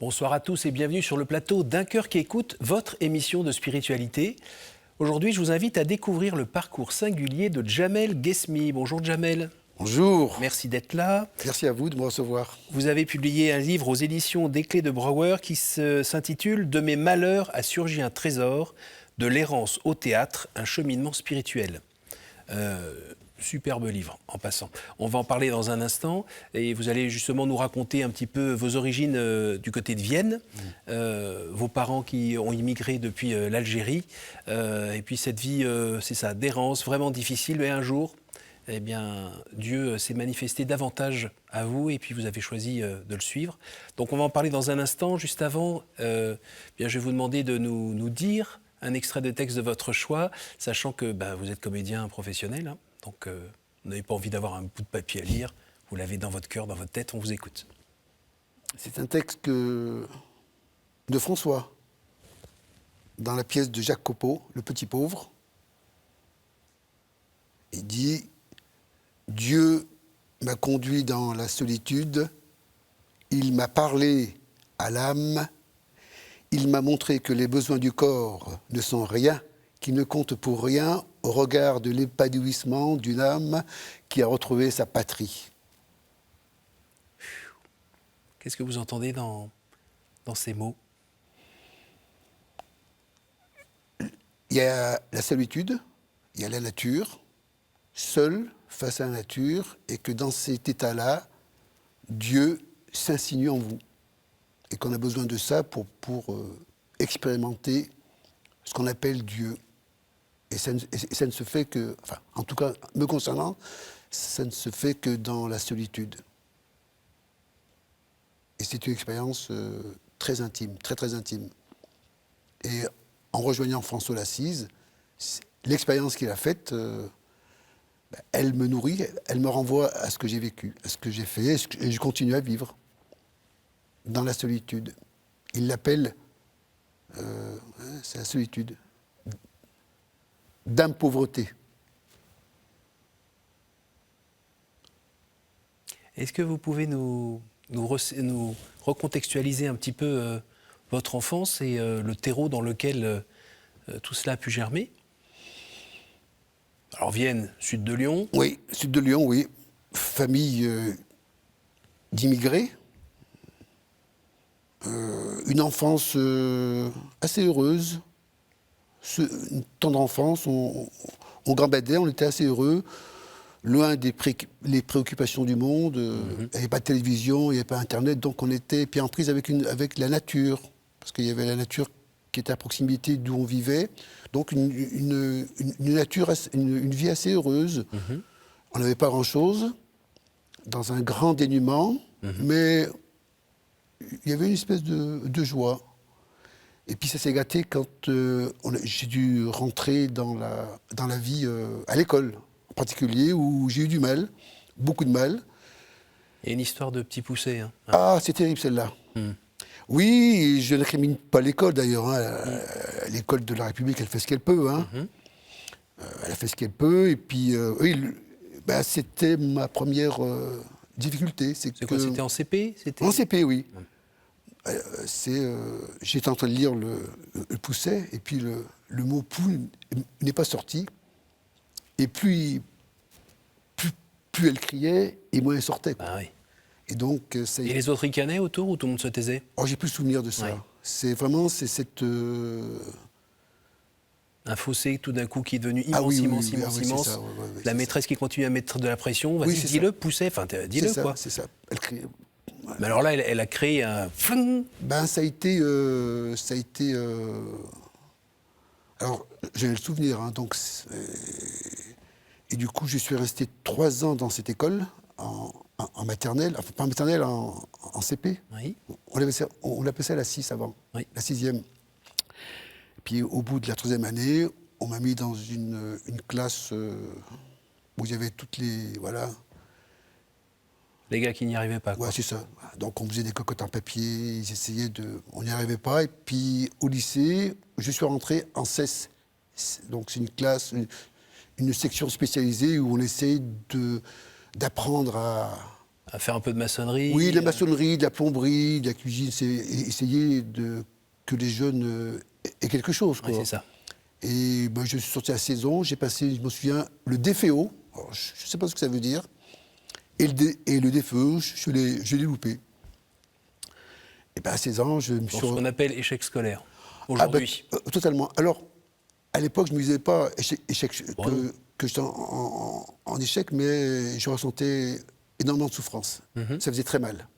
Bonsoir à tous et bienvenue sur le plateau d'Un cœur qui écoute, votre émission de spiritualité. Aujourd'hui, je vous invite à découvrir le parcours singulier de Djamel Guesmi. Bonjour Djamel. Bonjour. Merci d'être là. Merci à vous de me recevoir. Vous avez publié un livre aux éditions des Clés de Brouwer qui s'intitule « De mes malheurs a surgi un trésor, de l'errance au théâtre, un cheminement spirituel ». Superbe livre, en passant. On va en parler dans un instant et vous allez justement nous raconter un petit peu vos origines du côté de Vienne, vos parents qui ont immigré depuis l'Algérie, et puis cette vie, c'est ça, d'errance, vraiment difficile, mais un jour, eh bien, Dieu s'est manifesté davantage à vous et puis vous avez choisi de le suivre. Donc on va en parler dans un instant. Juste avant, bien, je vais vous demander de nous dire un extrait de texte de votre choix, sachant que vous êtes comédien professionnel, hein. Donc, vous n'avez pas envie d'avoir un bout de papier à lire, vous l'avez dans votre cœur, dans votre tête, on vous écoute. C'est un texte de François, dans la pièce de Jacques Copeau, Le Petit Pauvre. Il dit « Dieu m'a conduit dans la solitude, il m'a parlé à l'âme, il m'a montré que les besoins du corps ne sont rien, qui ne compte pour rien au regard de l'épanouissement d'une âme qui a retrouvé sa patrie. » Qu'est-ce que vous entendez dans ces mots ? Il y a la solitude, il y a la nature, seul face à la nature, et que dans cet état-là, Dieu s'insinue en vous. Et qu'on a besoin de ça pour expérimenter ce qu'on appelle Dieu. Et ça ne se fait que, enfin, en tout cas, me concernant, ça ne se fait que dans la solitude. Et c'est une expérience très intime, très très intime. Et en rejoignant François d'Assise, l'expérience qu'il a faite, elle me nourrit, elle me renvoie à ce que j'ai vécu, à ce que j'ai fait, et je continue à vivre dans la solitude. Il l'appelle, c'est la solitude. D'âme pauvreté. Est-ce que vous pouvez nous recontextualiser un petit peu votre enfance et le terreau dans lequel tout cela a pu germer ? Alors Vienne, sud de Lyon. Oui, sud de Lyon, oui. Famille d'immigrés. Une enfance assez heureuse. Une tendre enfance, on gambadait, on était assez heureux, loin des les préoccupations du monde. Il n'y avait pas de télévision, il n'y avait pas Internet, donc on était puis en prise avec la nature, parce qu'il y avait la nature qui était à proximité d'où on vivait, donc une nature, une vie assez heureuse. On n'avait pas grand-chose, dans un grand dénuement, mais il y avait une espèce de joie. Et puis ça s'est gâté quand j'ai dû rentrer dans la vie à l'école, en particulier, où j'ai eu du mal, beaucoup de mal. Il y a une histoire de petit poucet. Hein. Ah, c'est terrible celle-là. Oui, je n'incrimine pas l'école d'ailleurs. Hein. L'école de la République, elle fait ce qu'elle peut. Hein. Elle a fait ce qu'elle peut. Et puis, c'était ma première difficulté. Quoi, c'était en CP ? En CP, oui. J'étais en train de lire le Pousset, et puis le mot « pou » n'est pas sorti. Et plus elle criait, et moins elle sortait. Quoi. Ah oui. Et donc, et les autres ricanaient autour, ou tout le monde se taisait ? Oh, j'ai plus le souvenir de ça. Ouais. C'est cette... Un fossé tout d'un coup qui est devenu immense, immense. Ouais, la maîtresse qui continue à mettre de la pression. Vas-y, dis-le, Pousset, enfin, dis-le, quoi. C'est ça, elle criait. Ouais. Mais alors là, elle a créé un... Ça a été... Alors, j'ai le souvenir, hein, donc... Et du coup, je suis resté 3 ans dans cette école, en maternelle, enfin pas en maternelle, en CP. Oui. On appelait ça la 6 avant, oui. La 6e. Puis au bout de la 3e année, on m'a mis dans une classe où il y avait toutes les... Voilà. Les gars qui n'y arrivaient pas, quoi. Ouais, c'est ça. Donc on faisait des cocottes en papier, ils essayaient de... On n'y arrivait pas. Et puis au lycée, je suis rentré en CES. Donc c'est une classe, une section spécialisée où on essaye d'apprendre À faire un peu de maçonnerie. Oui, de la maçonnerie, de la plomberie, de la cuisine, c'est essayer que les jeunes aient quelque chose, quoi. Oui, c'est ça. Et ben, je suis sorti à 16 ans, j'ai passé, je me souviens, le DFO, alors, je ne sais pas ce que ça veut dire, et le DFE, je l'ai loupé. Et ben, à 16 ans, je me Pour suis... ce qu'on appelle échec scolaire. Ah ben, Aujourd'hui. totalement. Alors, à l'époque, je ne me disais pas Bravo. que j'étais en échec, mais je ressentais énormément de souffrance. Ça faisait très mal.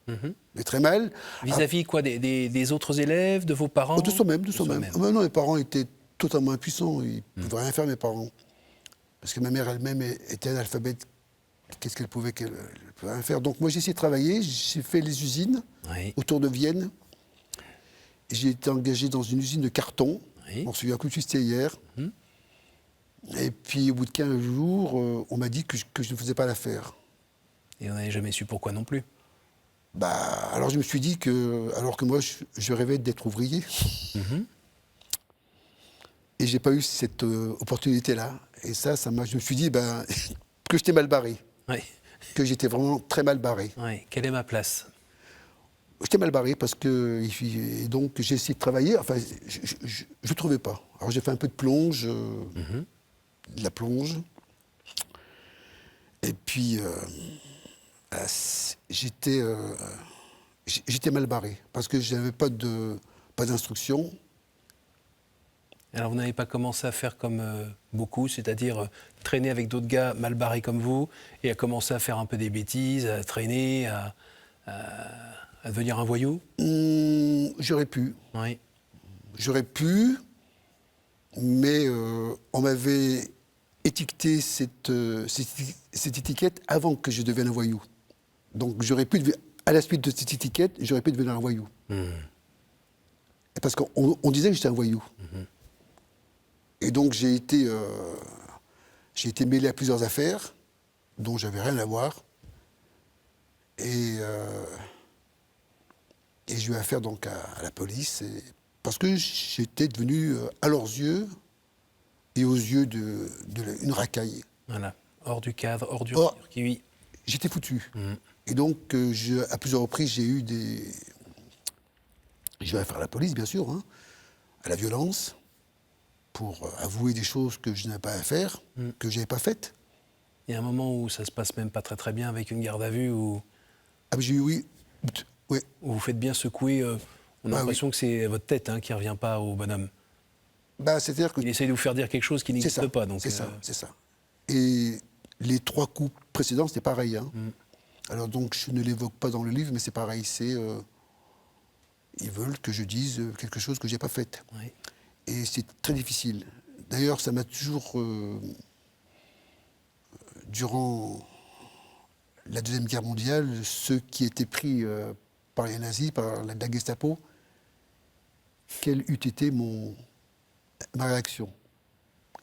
Mais très mal. Vis-à-vis quoi, des autres élèves, de vos parents? De soi-même, de soi-même. Ah ben non, mes parents étaient totalement impuissants. Ils ne pouvaient rien faire, mes parents. Parce que ma mère elle-même était analphabète. Qu'est-ce qu'elle pouvait rien faire? Donc moi, j'ai essayé de travailler. J'ai fait les usines Oui. autour de Vienne. J'ai été engagé dans une usine de carton. Oui. On se souvient plus, c'était hier. Et puis, au bout de 15 jours, on m'a dit que je ne faisais pas l'affaire. Et on n'avait jamais su pourquoi non plus. Bah, alors je me suis dit que, alors que moi, je rêvais d'être ouvrier. Et j'ai pas eu cette opportunité-là. Et ça je me suis dit ben, que j'étais mal barré. Oui. Que j'étais vraiment très mal barré. Oui. Quelle est ma place? J'étais mal barré parce que, et donc j'ai essayé de travailler, enfin, je ne trouvais pas. Alors j'ai fait un peu de plonge, de la plonge. Et puis, j'étais mal barré parce que je n'avais pas d'instruction. Alors vous n'avez pas commencé à faire comme beaucoup, c'est-à-dire traîner avec d'autres gars mal barrés comme vous, et à commencer à faire un peu des bêtises, à traîner, à devenir un voyou? J'aurais pu. Oui. J'aurais pu, mais on m'avait étiqueté cette étiquette avant que je devienne un voyou. Donc j'aurais pu, à la suite de cette étiquette, j'aurais pu devenir un voyou. Parce qu'on disait que j'étais un voyou. Et donc j'ai été mêlé à plusieurs affaires dont j'avais rien à voir. Et j'ai eu affaire donc à la police, parce que j'étais devenu, à leurs yeux et aux yeux une racaille. Voilà. Hors du cadre, hors du Or, circuit. j'étais foutu. Et donc, à plusieurs reprises, j'ai eu j'ai eu affaire à la police, bien sûr, hein, à la violence, pour avouer des choses que je n'avais pas à faire, que je n'avais pas faites. Il y a un moment où ça se passe même pas très très bien avec une garde à vue, où Ah, j'ai eu, oui. Ouais. vous faites bien secouer. On a l'impression que c'est votre tête qui ne revient pas au bonhomme. Bah, c'est-à-dire que Il essaye de vous faire dire quelque chose qui n'existe pas. Donc, c'est ça. Et les 3 coups précédents, c'était pareil. Hein. Alors donc, je ne l'évoque pas dans le livre, mais c'est pareil. Ils veulent que je dise quelque chose que je n'ai pas fait. Oui. Et c'est très difficile. D'ailleurs, ça m'a toujours... durant la Deuxième Guerre mondiale, ceux qui étaient pris par les nazis, par la Gestapo, quelle eût été ma réaction?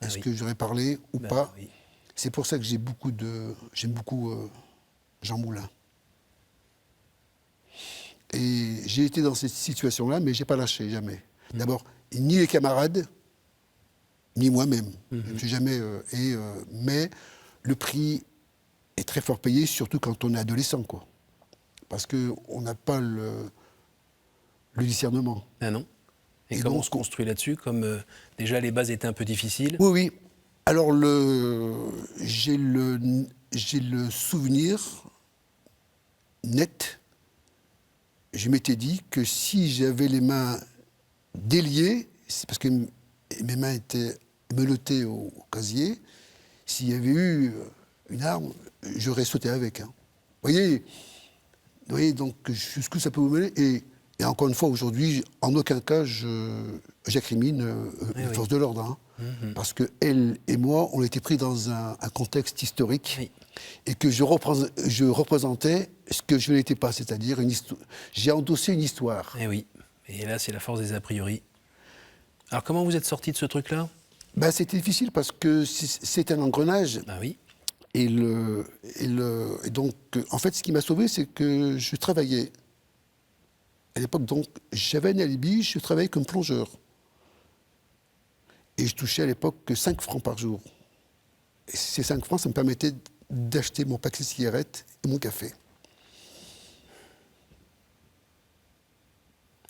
Est-ce que j'aurais parlé ou pas? Oui. C'est pour ça que j'aime beaucoup Jean Moulin. Et j'ai été dans cette situation-là, mais je n'ai pas lâché, jamais. D'abord, ni les camarades, ni moi-même. J'ai jamais, mais le prix est très fort payé, surtout quand on est adolescent, quoi. Parce qu'on n'a pas le discernement. Ah non. Et Et comment donc, on se construit là-dessus? Comme déjà les bases étaient un peu difficiles. Oui, oui. Alors, j'ai le souvenir net. Je m'étais dit que si j'avais les mains déliées, c'est parce que mes mains étaient menottées au casier, s'il y avait eu une arme, j'aurais sauté avec. Hein. Vous voyez donc jusqu'où ça peut vous mener. Et encore une fois, aujourd'hui, en aucun cas, j'incrimine les forces de l'ordre. Hein. Parce qu'elle et moi, on était pris dans un contexte historique et que je représentais ce que je n'étais pas, c'est-à-dire j'ai endossé une histoire. Et oui. Et là, c'est la force des a priori. Alors, comment vous êtes sorti de ce truc-là? Ben, c'était difficile parce que c'est un engrenage. Ah oui. Et donc, en fait, ce qui m'a sauvé, c'est que je travaillais. À l'époque, donc, j'avais un alibi, je travaillais comme plongeur. Et je touchais à l'époque que 5 francs par jour. Et ces 5 francs, ça me permettait d'acheter mon paquet de cigarettes et mon café.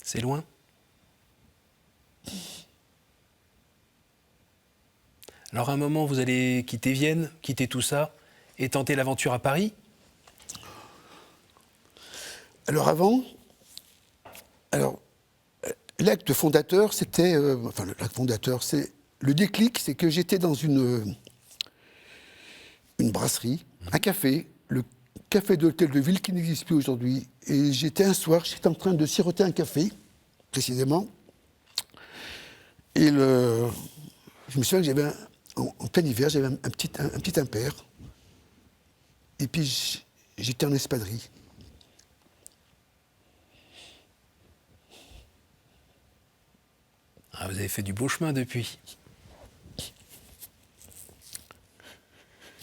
C'est loin? Alors à un moment, vous allez quitter Vienne, quitter tout ça, et tenter l'aventure à Paris? Alors avant, l'acte fondateur, c'était... l'acte fondateur, c'est... Le déclic, c'est que j'étais dans une brasserie, un café, le café de l'hôtel de ville qui n'existe plus aujourd'hui. Et j'étais un soir, j'étais en train de siroter un café, précisément. Et je me souviens que j'avais, en plein hiver, j'avais un petit impair. Et puis j'étais en espadrille. Ah, vous avez fait du beau chemin depuis.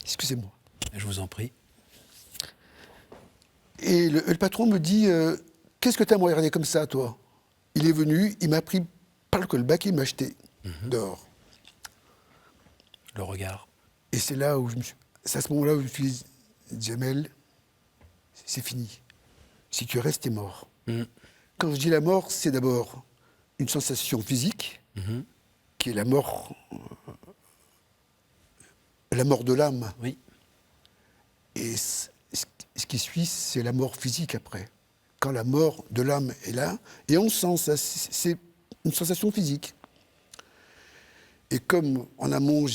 Excusez-moi. Je vous en prie. Et le patron me dit qu'est-ce que t'as à me regarder comme ça, toi? Il est venu, il m'a pris par le callback et il m'a jeté dehors. Le regard. Et c'est là où c'est à ce moment-là où je me suis dit, Jamel, c'est fini. Si tu restes, t'es mort. Quand je dis la mort, c'est d'abord une sensation physique, qui est la mort de l'âme. Oui. Et ce qui suit, c'est la mort physique après. Quand la mort de l'âme est là, et on sent ça, c'est une sensation physique. Et comme en amont,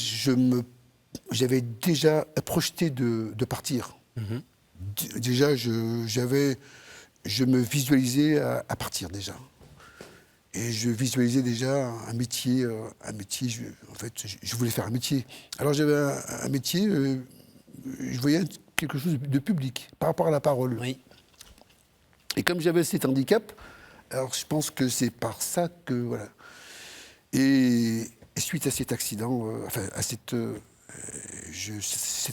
j'avais déjà projeté de partir. Déjà, je me visualisais à partir déjà. Et je visualisais déjà un métier. Je voulais faire un métier. Alors j'avais un métier, je voyais quelque chose de public, par rapport à la parole. Oui. Et comme j'avais cet handicap, alors je pense que c'est par ça que, voilà. Et suite à cet accident, c'était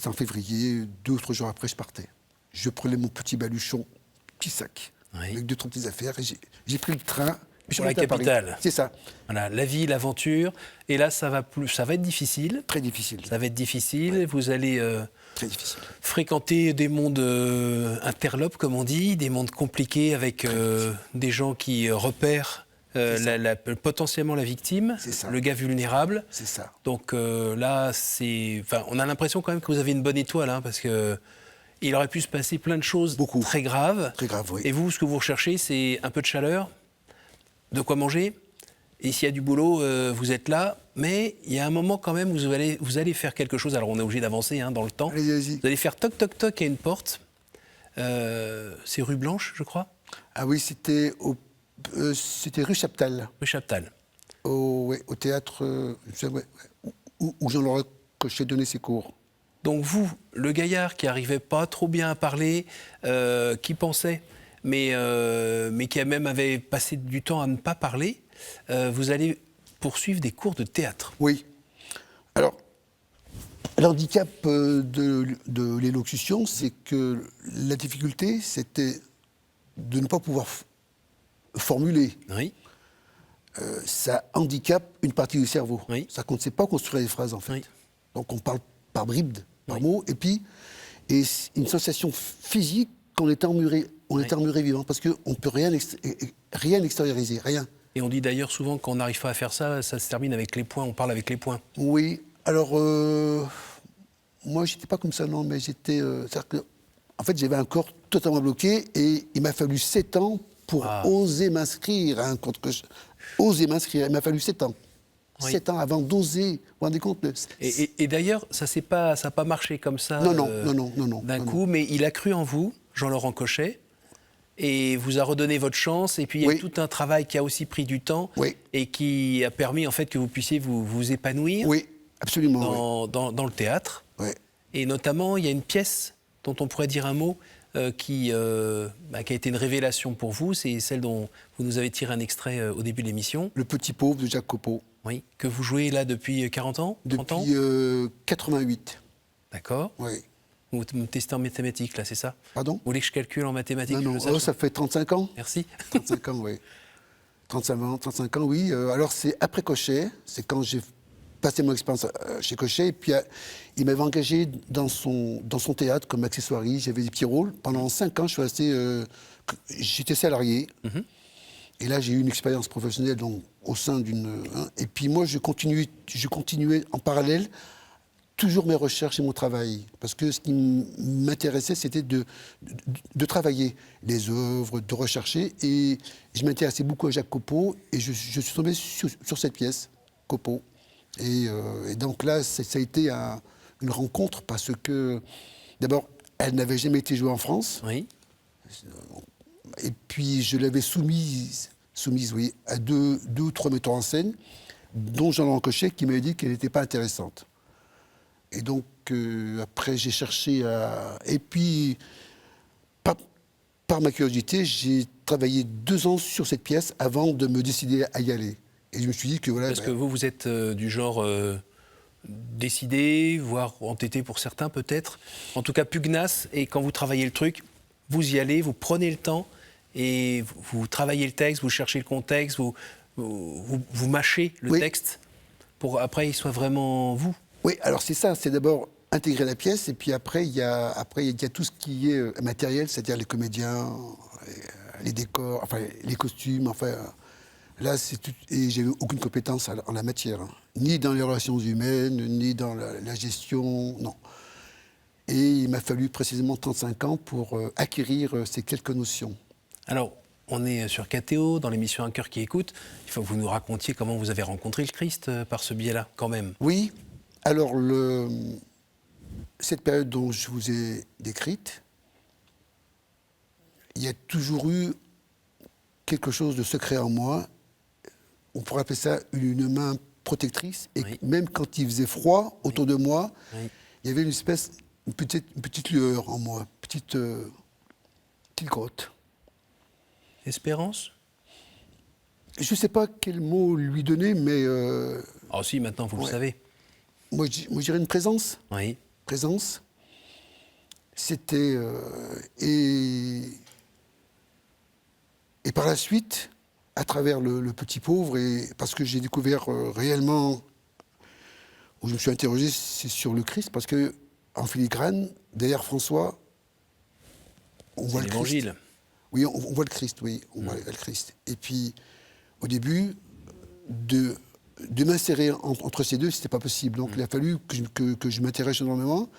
en février, 2 ou 3 jours après, je partais. Je prenais mon petit baluchon, petit sac, avec 2-3 petites affaires, et j'ai pris le train. Pour la capitale. C'est ça. Voilà, la vie, l'aventure. Et là, ça va être difficile. Très difficile. Ça va être difficile. Ouais. Vous allez très difficile. Fréquenter des mondes interlopes, comme on dit, des mondes compliqués avec des gens qui repèrent potentiellement la victime, le gars vulnérable. C'est ça. Donc là, on a l'impression quand même que vous avez une bonne étoile, hein, parce que il aurait pu se passer plein de choses très graves. Très graves, oui. Et vous, ce que vous recherchez, c'est un peu de chaleur, de quoi manger. Et s'il y a du boulot, vous êtes là. Mais il y a un moment quand même où vous allez faire quelque chose. Alors on est obligé d'avancer dans le temps. Allez-y. Vous allez faire toc toc toc à une porte. C'est rue Blanche, je crois. Ah oui, c'était rue Chaptal. Rue Chaptal. Au théâtre où Jean-Laurent Cochet donnait ses cours. Donc vous, le gaillard qui n'arrivait pas trop bien à parler, qui pensait, mais qui avait passé du temps à ne pas parler, vous allez poursuivre des cours de théâtre. Oui. Alors, l'handicap de l'élocution, c'est que la difficulté, c'était de ne pas pouvoir formuler. Oui. Ça handicape une partie du cerveau. Oui. Ça qu'on ne sait pas construire des phrases, en fait. Oui. Donc on parle par bribes, par mots, et puis une sensation physique qu'on est emmuré vivant, parce qu'on ne peut rien extérioriser, rien. Et on dit d'ailleurs souvent qu'on n'arrive pas à faire ça, ça se termine avec les poings, on parle avec les poings. Oui, alors moi j'étais pas comme ça, non, mais j'étais... c'est-à-dire que, en fait, j'avais un corps totalement bloqué, et il m'a fallu 7 ans pour oser m'inscrire à un compte que oser m'inscrire, il m'a fallu 7 ans. Oui. 7 ans avant d'oser, vous vous rendez compte Et d'ailleurs, ça n'a pas marché comme ça non, d'un coup, mais il a cru en vous, Jean-Laurent Cochet, et vous a redonné votre chance, et puis il y a tout un travail qui a aussi pris du temps, et qui a permis en fait que vous puissiez vous épanouir absolument, dans le théâtre. Oui. Et notamment, il y a une pièce dont on pourrait dire un mot, qui a été une révélation pour vous, c'est celle dont vous nous avez tiré un extrait au début de l'émission. Le Petit Pauvre de Jacques Copeau. Oui, que vous jouez là depuis 40 ans, 30 ans ? Depuis 88. D'accord. Oui. Vous me testez en mathématiques, là, c'est ça ? Pardon ? Vous voulez que je calcule en mathématiques ? Non, ça fait 35 ans. Merci. 35 ans, oui. 35 ans, oui. Alors, c'est après Cochet, c'est quand j'ai passé mon expérience chez Cochet, et puis il m'avait engagé dans son théâtre comme accessoiriste. J'avais des petits rôles. Pendant 5 ans, j'étais salarié. Et là, j'ai eu une expérience professionnelle donc, au sein d'une... hein, et puis moi, je continuais en parallèle toujours mes recherches et mon travail. Parce que ce qui m'intéressait, c'était de travailler les œuvres, de rechercher. Et je m'intéressais beaucoup à Jacques Copeau. Et je suis tombé sur cette pièce, Copeau. Et donc là, ça a été une rencontre parce que, d'abord, elle n'avait jamais été jouée en France. Oui. Et puis, je l'avais soumise oui, à deux ou trois metteurs en scène, dont Jean-Laurent Cochet, qui m'avait dit qu'elle n'était pas intéressante. Et donc, après, j'ai cherché à... Et puis, par ma curiosité, j'ai travaillé 2 ans sur cette pièce avant de me décider à y aller. Et je me suis dit que voilà... Parce que vous êtes du genre décidé, voire entêté pour certains peut-être, en tout cas pugnace, et quand vous travaillez le truc, vous y allez, vous prenez le temps, et vous travaillez le texte, vous cherchez le contexte, vous mâchez le texte, pour après il soit vraiment vous. Oui, alors c'est ça, c'est d'abord intégrer la pièce, et puis après, il y a tout ce qui est matériel, c'est-à-dire les comédiens, les décors, enfin les costumes, enfin... Là, c'est tout, et j'ai eu aucune compétence en la matière, hein. Ni dans les relations humaines, ni dans la gestion, non. Et il m'a fallu précisément 35 ans pour acquérir ces quelques notions. Alors, on est sur KTO, dans l'émission Un cœur qui écoute. Il faut que vous nous racontiez comment vous avez rencontré le Christ par ce biais-là, quand même. Oui, alors cette période dont je vous ai décrite, il y a toujours eu quelque chose de secret en moi. On pourrait appeler ça une main protectrice. Et même quand il faisait froid autour de moi, il y avait une petite lueur en moi, petite grotte. Espérance ? Je ne sais pas quel mot lui donner, mais... Ah si, maintenant vous le savez. Moi, je dirais une présence. Oui. Présence. C'était... et par la suite... à travers le petit pauvre, et parce que j'ai découvert réellement, où je me suis interrogé, c'est sur le Christ, parce que en filigrane, derrière François, on voit le Christ. L'Évangile. Oui, on voit le Christ, oui, on voit le Christ. Et puis, au début, de m'insérer entre ces deux, c'était pas possible. Donc, il a fallu que je m'intéresse énormément,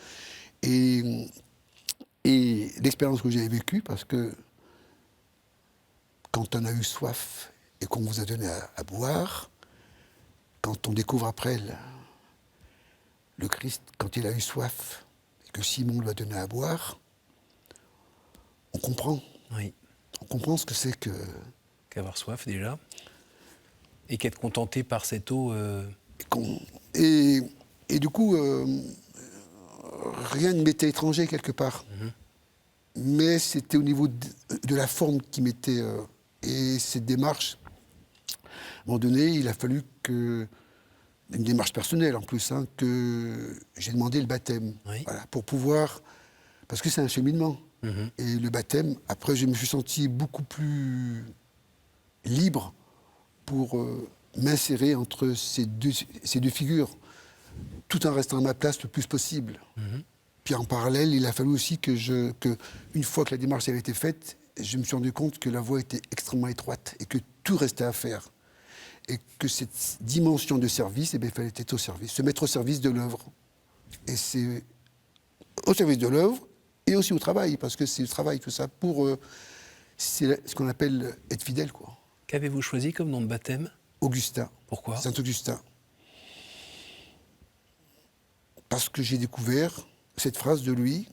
et l'expérience que j'avais vécue, parce que quand on a eu soif et qu'on vous a donné à boire, quand on découvre après le Christ, quand il a eu soif et que Simon lui a donné à boire, on comprend. Oui. On comprend ce que c'est que... Qu'avoir soif déjà. Et qu'être contenté par cette eau... Et du coup, rien ne m'était étranger quelque part. Mais c'était au niveau de la forme qui m'était... et cette démarche, à un moment donné, il a fallu que... Une démarche personnelle en plus, hein, que j'ai demandé le baptême. Oui. Voilà, pour pouvoir... Parce que c'est un cheminement. Et le baptême, après, je me suis senti beaucoup plus libre pour m'insérer entre ces deux figures, tout en restant à ma place le plus possible. Puis en parallèle, il a fallu aussi que une fois que la démarche avait été faite, je me suis rendu compte que la voie était extrêmement étroite et que tout restait à faire. Et que cette dimension de service, eh bien, il fallait être au service, se mettre au service de l'œuvre. Et c'est au service de l'œuvre et aussi au travail, parce que c'est le travail, tout ça, c'est ce qu'on appelle être fidèle, quoi. Qu'avez-vous choisi comme nom de baptême ? Augustin. Pourquoi ? Saint-Augustin. Parce que j'ai découvert cette phrase de lui.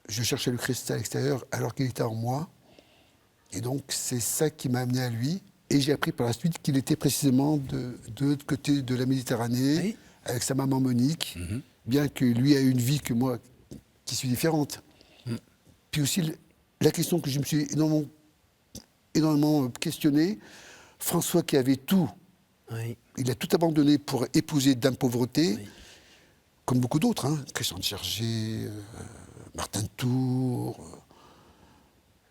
Je cherchais le Christ à l'extérieur alors qu'il était en moi. Et donc, c'est ça qui m'a amené à lui. Et j'ai appris par la suite qu'il était précisément de l'autre côté de la Méditerranée, oui, avec sa maman Monique, bien que lui ait une vie que moi, qui suis différente. Puis aussi, la question que je me suis énormément questionnée, François qui avait tout, il a tout abandonné pour épouser Dame Pauvreté, comme beaucoup d'autres, hein, Christian de Chergé, Martin de Tours,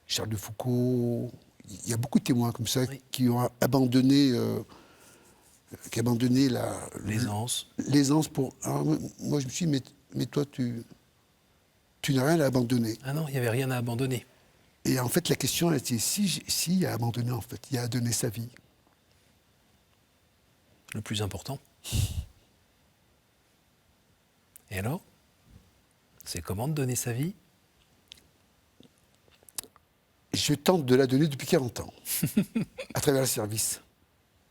Charles de Foucault. Il y a beaucoup de témoins comme ça qui ont abandonné, l'aisance. L'aisance pour. Alors, moi, je me suis dit, mais toi, tu n'as rien à abandonner. Ah non, il n'y avait rien à abandonner. Et en fait, la question était si a abandonné, en fait, il a donné sa vie. Le plus important. Et alors? C'est comment de donner sa vie? Je tente de la donner depuis 40 ans, à travers le service,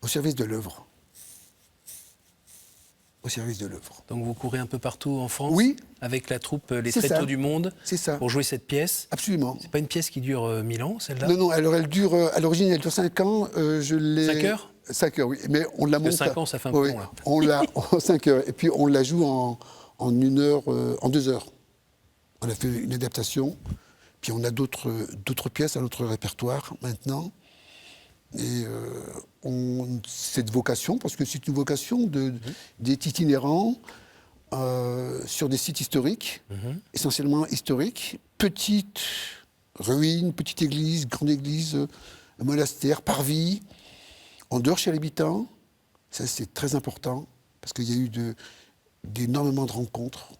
au service de l'œuvre. Au service de l'œuvre. Donc vous courez un peu partout en France, oui, avec la troupe Les c'est Tréteaux ça. du Monde, C'est ça. pour jouer cette pièce. Absolument. C'est pas une pièce qui dure 1000 ans, celle-là? Non, alors elle dure, à l'origine, elle dure 5 ans. Je l'ai... 5 heures? 5 heures, oui. Mais on la monte. 5 ans, ça fait un oui, peu long, là. On l'a en 5 heures. Et puis on la joue en 1 heure, en 2 heures. On a fait une adaptation. Puis on a d'autres pièces à notre répertoire maintenant. Et cette vocation, parce que c'est une vocation d'être itinérant sur des sites historiques, essentiellement historiques, petites ruines, petite église, grande église, monastère, parvis, en dehors chez l'habitant. Ça, c'est très important, parce qu'il y a eu énormément de rencontres,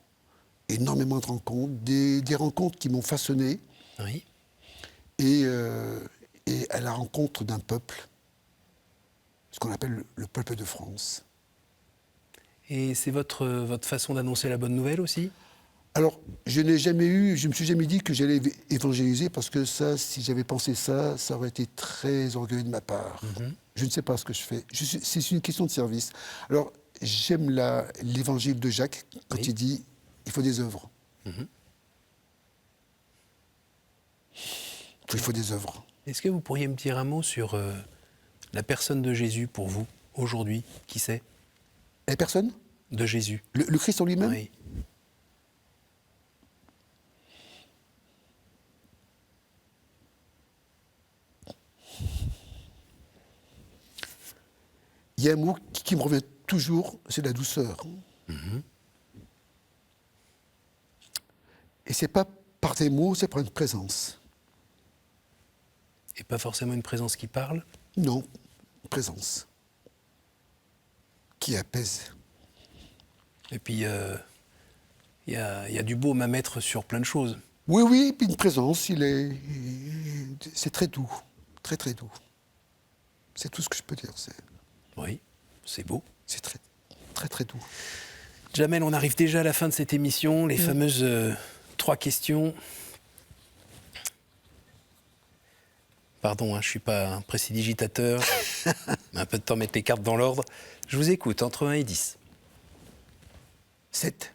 des rencontres qui m'ont façonné. Oui. Et à la rencontre d'un peuple, ce qu'on appelle le peuple de France. Et c'est votre façon d'annoncer la bonne nouvelle aussi? Alors, je me suis jamais dit que j'allais évangéliser, parce que ça, si j'avais pensé ça aurait été très orgueilleux de ma part. Je ne sais pas ce que je fais. C'est une question de service. Alors, j'aime l'évangile de Jacques, quand il dit « il faut des œuvres ». Il faut des œuvres. Est-ce que vous pourriez me dire un mot sur la personne de Jésus pour vous, aujourd'hui? Qui c'est? La personne? De Jésus. Le Christ en lui-même? Oui. Il y a un mot qui me revient toujours, c'est la douceur. Et c'est pas par des mots, c'est par une présence. Et pas forcément une présence qui parle? Non, une présence qui apaise. Et puis, il y a du baume à mettre sur plein de choses. Oui, puis une présence, c'est très doux, très très doux. C'est tout ce que je peux dire. Oui, c'est beau. C'est très très très doux. Jamel, on arrive déjà à la fin de cette émission, les fameuses 3 questions. Pardon, je ne suis pas un prestidigitateur. Un peu de temps à mettre les cartes dans l'ordre. Je vous écoute, entre 1 et 10. 7.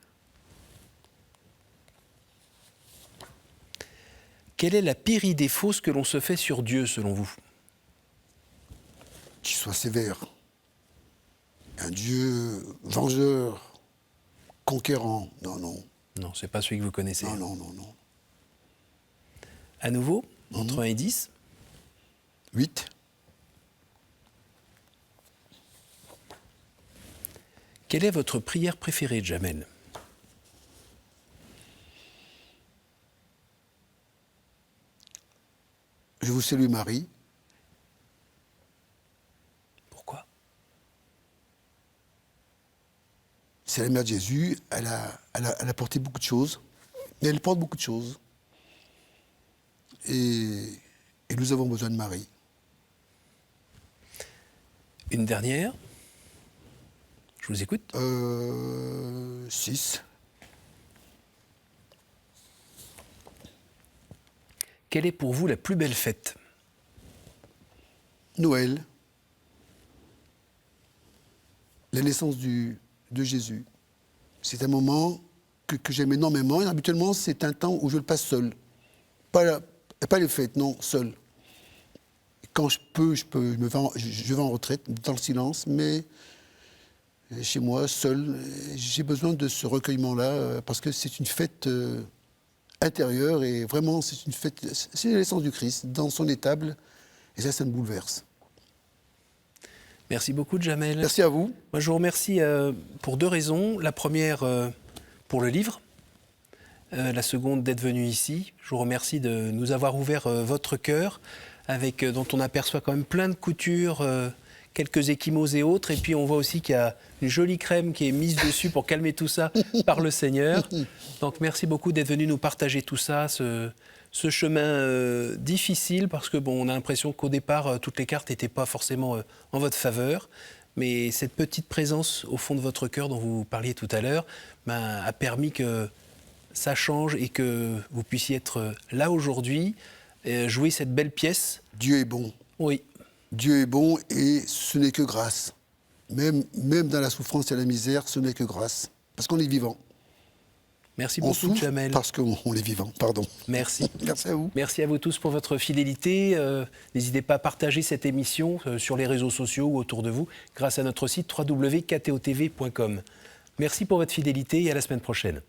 Quelle est la pire idée fausse que l'on se fait sur Dieu, selon vous? Qu'il soit sévère. Un Dieu vengeur, conquérant. Non, non. Non, c'est pas celui que vous connaissez. Non, non, non, non. À nouveau, entre 1 et 10. 8. Quelle est votre prière préférée, Jamel? Je vous salue Marie. Pourquoi? C'est la mère de Jésus, elle a porté beaucoup de choses, mais elle porte beaucoup de choses. Et nous avons besoin de Marie. Une dernière. Je vous écoute. 6. Quelle est pour vous la plus belle fête? Noël. La naissance de Jésus. C'est un moment que j'aime énormément. Et habituellement, c'est un temps où je le passe seul. Pas les fêtes, non, seul. Quand je vais en retraite, dans le silence, mais chez moi, seul. J'ai besoin de ce recueillement-là, parce que c'est une fête intérieure, et vraiment, c'est une fête, c'est la naissance du Christ, dans son étable, et ça me bouleverse. Merci beaucoup, Jamel. Merci à vous. Moi, je vous remercie pour 2 raisons. La première, pour le livre. La seconde, d'être venu ici. Je vous remercie de nous avoir ouvert votre cœur, dont on aperçoit quand même plein de coutures, quelques ecchymoses et autres. Et puis, on voit aussi qu'il y a une jolie crème qui est mise dessus pour calmer tout ça par le Seigneur. Donc, merci beaucoup d'être venu nous partager tout ça, ce ce chemin difficile parce que on a l'impression qu'au départ, toutes les cartes n'étaient pas forcément en votre faveur. Mais cette petite présence au fond de votre cœur dont vous parliez tout à l'heure a permis que ça change et que vous puissiez être là aujourd'hui, jouer cette belle pièce. Dieu est bon. Oui. Dieu est bon et ce n'est que grâce. Même dans la souffrance et la misère, ce n'est que grâce. Parce qu'on est vivant. Merci On beaucoup, souffre Jamel. parce qu'on est vivant, pardon. Merci. Merci à vous. Merci à vous tous pour votre fidélité. N'hésitez pas à partager cette émission sur les réseaux sociaux ou autour de vous grâce à notre site www.ktotv.com. Merci pour votre fidélité et à la semaine prochaine.